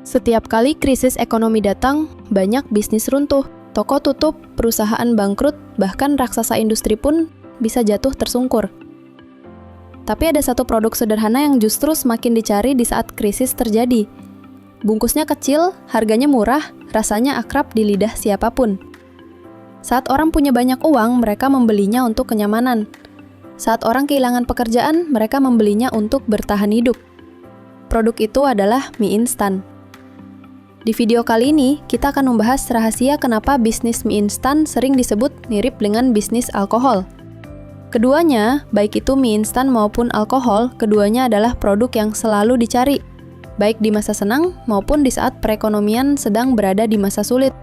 Setiap kali krisis ekonomi datang, banyak bisnis runtuh, toko tutup, perusahaan bangkrut, bahkan raksasa industri pun bisa jatuh tersungkur. Tapi ada satu produk sederhana yang justru semakin dicari di saat krisis terjadi. Bungkusnya kecil, harganya murah, rasanya akrab di lidah siapapun. Saat orang punya banyak uang, mereka membelinya untuk kenyamanan. Saat orang kehilangan pekerjaan, mereka membelinya untuk bertahan hidup. Produk itu adalah mie instan. Di video kali ini, kita akan membahas rahasia kenapa bisnis mie instan sering disebut mirip dengan bisnis alkohol. Keduanya, baik itu mie instan maupun alkohol, keduanya adalah produk yang selalu dicari, baik di masa senang maupun di saat perekonomian sedang berada di masa sulit.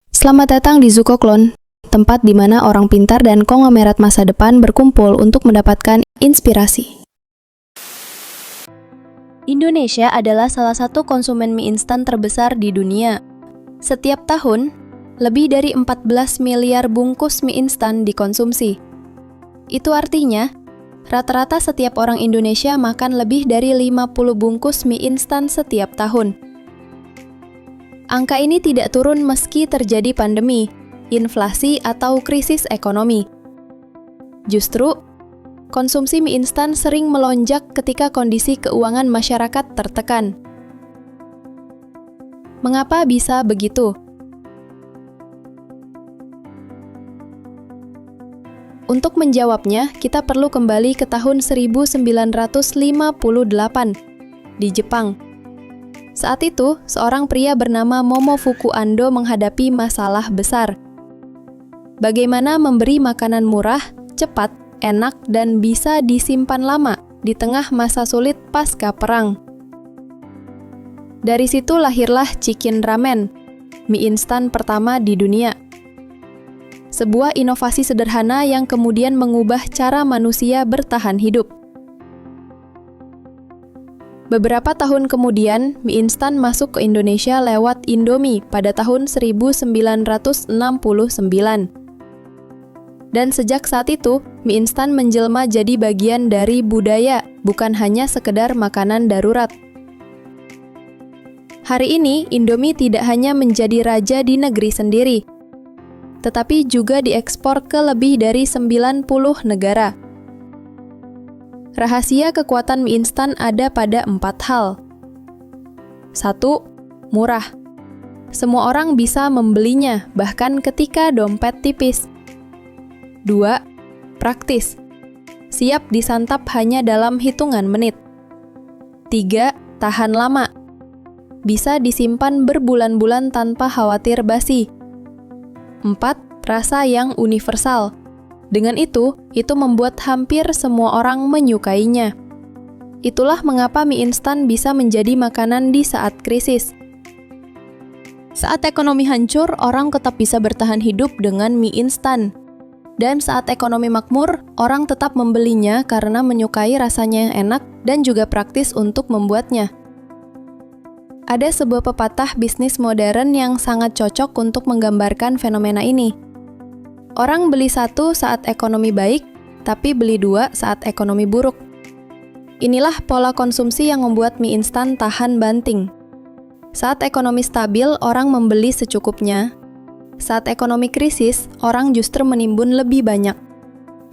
Selamat datang di Zukoklon, tempat di mana orang pintar dan konglomerat masa depan berkumpul untuk mendapatkan inspirasi. Indonesia adalah salah satu konsumen mie instan terbesar di dunia. Setiap tahun, lebih dari 14 miliar bungkus mie instan dikonsumsi. Itu artinya, rata-rata setiap orang Indonesia makan lebih dari 50 bungkus mie instan setiap tahun. Angka ini tidak turun meski terjadi pandemi, inflasi, atau krisis ekonomi. Justru, konsumsi mie instan sering melonjak ketika kondisi keuangan masyarakat tertekan. Mengapa bisa begitu? Untuk menjawabnya, kita perlu kembali ke tahun 1958 di Jepang. Saat itu, seorang pria bernama Momofuku Ando menghadapi masalah besar. Bagaimana memberi makanan murah, cepat, enak, dan bisa disimpan lama di tengah masa sulit pasca perang. Dari situ lahirlah Chicken Ramen, mie instan pertama di dunia. Sebuah inovasi sederhana yang kemudian mengubah cara manusia bertahan hidup. Beberapa tahun kemudian, mie instan masuk ke Indonesia lewat Indomie pada tahun 1969. Dan sejak saat itu, mie instan menjelma jadi bagian dari budaya, bukan hanya sekedar makanan darurat. Hari ini, Indomie tidak hanya menjadi raja di negeri sendiri, tetapi juga diekspor ke lebih dari 90 negara. Rahasia kekuatan mie instan ada pada 4 hal. 1. Murah. Semua orang bisa membelinya, bahkan ketika dompet tipis. 2. Praktis. Siap disantap hanya dalam hitungan menit. 3. Tahan lama. Bisa disimpan berbulan-bulan tanpa khawatir basi. 4. Rasa yang universal. Dengan itu membuat hampir semua orang menyukainya. Itulah mengapa mie instan bisa menjadi makanan di saat krisis. Saat ekonomi hancur, orang tetap bisa bertahan hidup dengan mie instan. Dan saat ekonomi makmur, orang tetap membelinya karena menyukai rasanya yang enak dan juga praktis untuk membuatnya. Ada sebuah pepatah bisnis modern yang sangat cocok untuk menggambarkan fenomena ini. Orang beli satu saat ekonomi baik, tapi beli dua saat ekonomi buruk. Inilah pola konsumsi yang membuat mie instan tahan banting. Saat ekonomi stabil, orang membeli secukupnya. Saat ekonomi krisis, orang justru menimbun lebih banyak.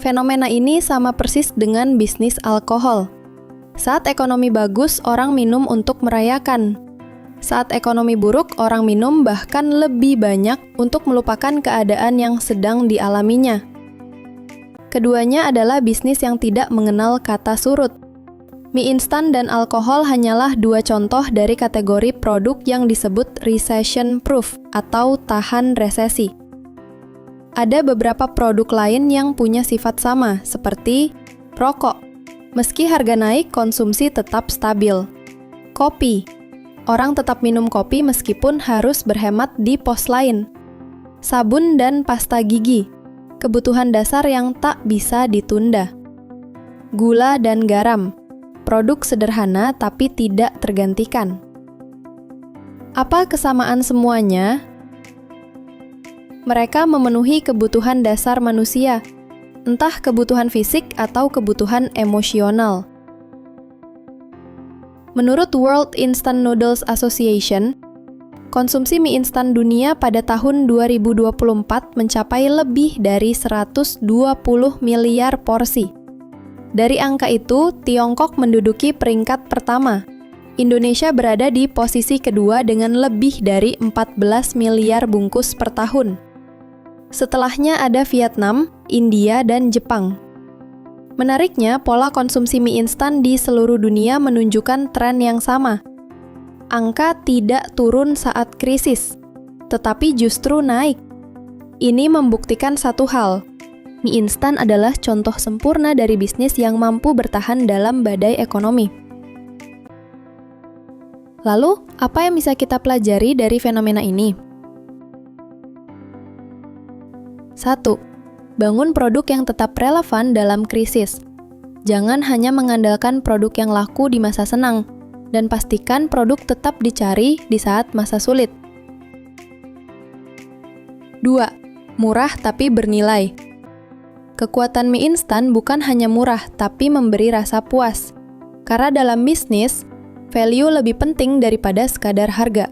Fenomena ini sama persis dengan bisnis alkohol. Saat ekonomi bagus, orang minum untuk merayakan. Saat ekonomi buruk, orang minum bahkan lebih banyak untuk melupakan keadaan yang sedang dialaminya. Keduanya adalah bisnis yang tidak mengenal kata surut. Mie instan dan alkohol hanyalah dua contoh dari kategori produk yang disebut recession proof atau tahan resesi. Ada beberapa produk lain yang punya sifat sama, seperti rokok. Meski harga naik, konsumsi tetap stabil. Kopi. Orang tetap minum kopi meskipun harus berhemat di pos lain. Sabun dan pasta gigi, kebutuhan dasar yang tak bisa ditunda. Gula dan garam, produk sederhana tapi tidak tergantikan. Apa kesamaan semuanya? Mereka memenuhi kebutuhan dasar manusia, entah kebutuhan fisik atau kebutuhan emosional. Menurut World Instant Noodles Association, konsumsi mie instan dunia pada tahun 2024 mencapai lebih dari 120 miliar porsi. Dari angka itu, Tiongkok menduduki peringkat pertama. Indonesia berada di posisi kedua dengan lebih dari 14 miliar bungkus per tahun. Setelahnya ada Vietnam, India, dan Jepang. Menariknya, pola konsumsi mie instan di seluruh dunia menunjukkan tren yang sama. Angka tidak turun saat krisis, tetapi justru naik. Ini membuktikan satu hal. Mie instan adalah contoh sempurna dari bisnis yang mampu bertahan dalam badai ekonomi. Lalu, apa yang bisa kita pelajari dari fenomena ini? 1. Bangun produk yang tetap relevan dalam krisis. Jangan hanya mengandalkan produk yang laku di masa senang, dan pastikan produk tetap dicari di saat masa sulit. 2. Murah tapi bernilai. Kekuatan mie instan bukan hanya murah, tapi memberi rasa puas. Karena dalam bisnis, value lebih penting daripada sekadar harga.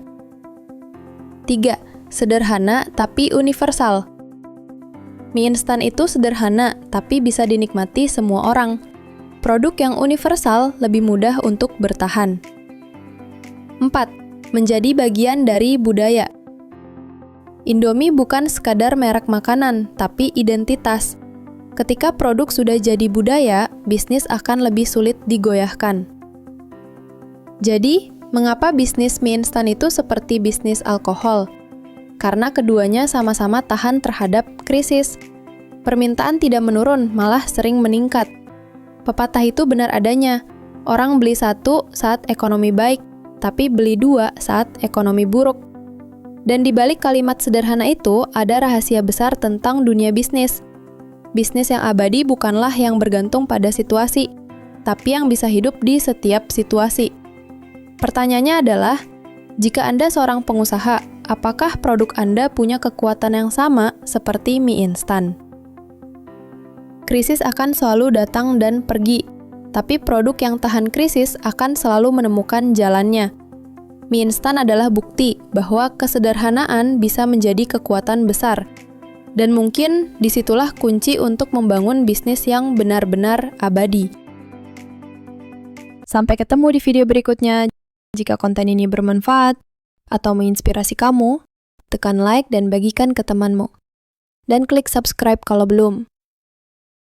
3. Sederhana tapi universal. Mie instan itu sederhana, tapi bisa dinikmati semua orang. Produk yang universal lebih mudah untuk bertahan. 4. Menjadi bagian dari budaya. Indomie bukan sekadar merek makanan, tapi identitas. Ketika produk sudah jadi budaya, bisnis akan lebih sulit digoyahkan. Jadi, mengapa bisnis mie instan itu seperti bisnis alkohol? Karena keduanya sama-sama tahan terhadap krisis. Permintaan tidak menurun, malah sering meningkat. Pepatah itu benar adanya. Orang beli satu saat ekonomi baik, tapi beli dua saat ekonomi buruk. Dan di balik kalimat sederhana itu, ada rahasia besar tentang dunia bisnis. Bisnis yang abadi bukanlah yang bergantung pada situasi, tapi yang bisa hidup di setiap situasi. Pertanyaannya adalah, jika Anda seorang pengusaha, apakah produk Anda punya kekuatan yang sama seperti mie instan? Krisis akan selalu datang dan pergi, tapi produk yang tahan krisis akan selalu menemukan jalannya. Mie instan adalah bukti bahwa kesederhanaan bisa menjadi kekuatan besar, dan mungkin disitulah kunci untuk membangun bisnis yang benar-benar abadi. Sampai ketemu di video berikutnya. Jika konten ini bermanfaat atau menginspirasi kamu, tekan like dan bagikan ke temanmu. Dan klik subscribe kalau belum.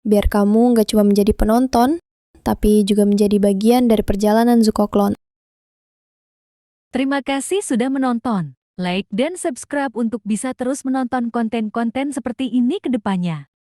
Biar kamu nggak cuma menjadi penonton, tapi juga menjadi bagian dari perjalanan Zukoklon. Terima kasih sudah menonton. Like dan subscribe untuk bisa terus menonton konten-konten seperti ini ke depannya.